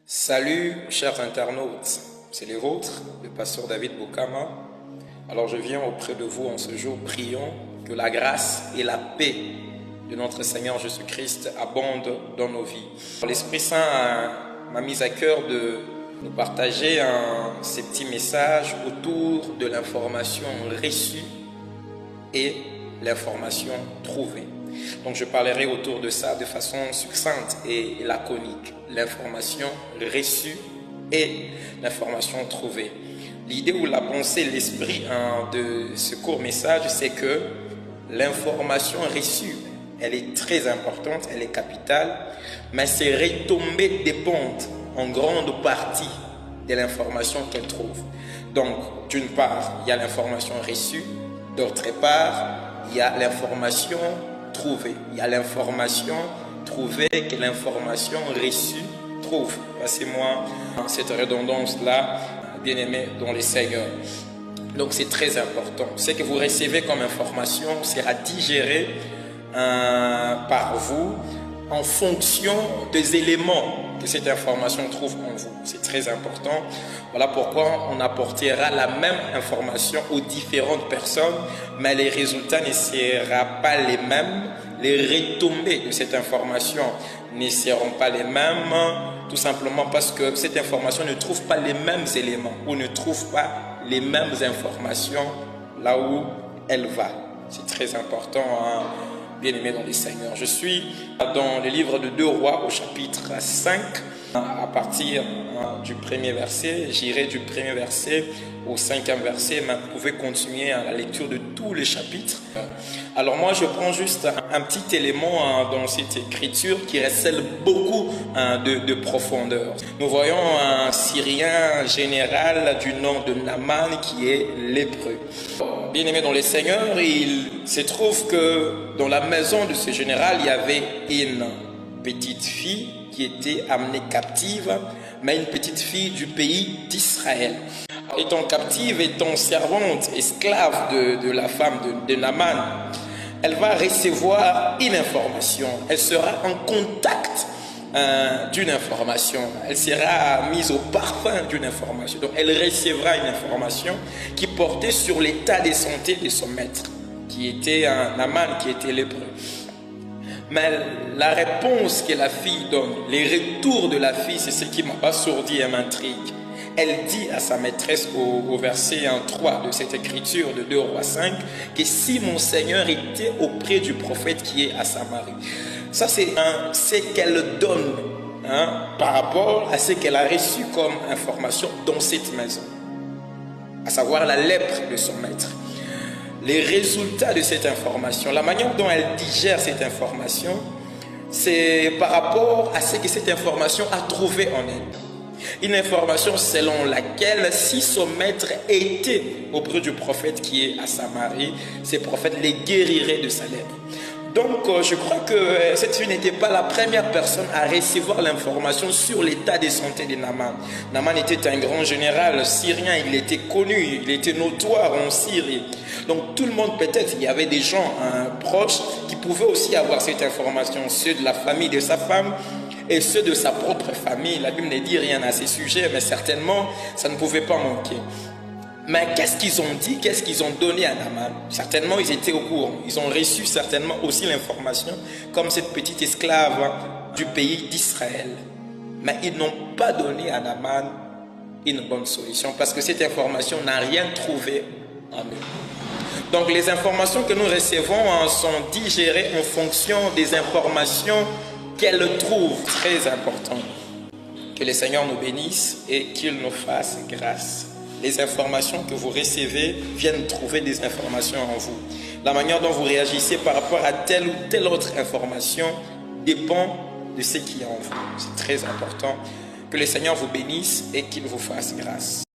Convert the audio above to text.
Salut chers internautes, c'est les vôtres, le pasteur David Bokama. Alors je viens auprès de vous en ce jour, prions que la grâce et la paix de notre Seigneur Jésus-Christ abondent dans nos vies. L'Esprit Saint m'a mis à cœur de nous partager ces petits messages autour de l'information reçue et l'information trouvée. Donc je parlerai autour de ça de façon succincte et laconique. L'information reçue et l'information trouvée. L'idée ou la pensée, l'esprit de ce court message, c'est que l'information reçue, elle est très importante, elle est capitale, mais ses retombées dépendent en grande partie de l'information qu'elle trouve. Donc, d'une part, il y a l'information reçue, d'autre part, il y a l'information trouvée. Il y a l'information trouvée que l'information reçue trouve. Passez-moi cette redondance-là, bien-aimés dans les Seigneurs. Donc c'est très important. Ce que vous recevez comme information sera digéré par vous en fonction des éléments que cette information trouve en vous. C'est très important. Voilà pourquoi on apportera la même information aux différentes personnes, mais les résultats ne seront pas les mêmes. Les retombées de cette information ne seront pas les mêmes, tout simplement parce que cette information ne trouve pas les mêmes éléments ou ne trouve pas les mêmes informations là où elle va. C'est très important, bien-aimé dans les Seigneurs. Je suis dans le livre de 2 Rois au chapitre 5, à partir du premier verset. J'irai du premier verset au 5e verset, mais vous pouvez continuer à la lecture de tous les chapitres. Alors moi, je prends juste un petit élément dans cette écriture qui recèle beaucoup de profondeur. Nous voyons un Syrien général du nom de Naaman qui est lépreux. Bien-aimé dans les Seigneurs, il se trouve que dans la maison de ce général, il y avait une petite fille qui était amenée captive, mais une petite fille du pays d'Israël. Étant captive, étant servante, esclave de la femme de Naaman, elle va recevoir une information. Elle sera en contact d'une information. Elle sera mise au parfum d'une information. Donc elle recevra une information qui portait sur l'état de santé de son maître, qui était un Naaman, qui était lépreux. Mais la réponse que la fille donne, les retours de la fille, c'est ce qui m'abasourdit et m'intrigue. Elle dit à sa maîtresse au verset 3 de cette écriture de 2 Rois 5 que si mon Seigneur était auprès du prophète qui est à Samarie. Ça, c'est ce qu'elle donne par rapport à ce qu'elle a reçu comme information dans cette maison, à savoir la lèpre de son maître. Les résultats de cette information, la manière dont elle digère cette information, c'est par rapport à ce que cette information a trouvé en elle. Une information selon laquelle si son maître était auprès du prophète qui est à Samarie, ce prophète les guérirait de sa lèpre. Donc je crois que cette fille n'était pas la première personne à recevoir l'information sur l'état de santé de Naaman. Naaman était un grand général syrien, il était connu, il était notoire en Syrie. Donc tout le monde, peut-être, il y avait des gens proches qui pouvaient aussi avoir cette information, ceux de la famille de sa femme et ceux de sa propre famille. La Bible ne dit rien à ces sujets, mais certainement ça ne pouvait pas manquer. Mais qu'est-ce qu'ils ont dit, qu'est-ce qu'ils ont donné à Naaman? Certainement, ils étaient au courant. Ils ont reçu certainement aussi l'information, comme cette petite esclave du pays d'Israël. Mais ils n'ont pas donné à Naaman une bonne solution, parce que cette information n'a rien trouvé en eux. Donc, les informations que nous recevons sont digérées en fonction des informations qu'elles trouvent. Très important. Que le Seigneur nous bénisse et qu'il nous fasse grâce. Les informations que vous recevez viennent trouver des informations en vous. La manière dont vous réagissez par rapport à telle ou telle autre information dépend de ce qui est en vous. C'est très important. Que le Seigneur vous bénisse et qu'il vous fasse grâce.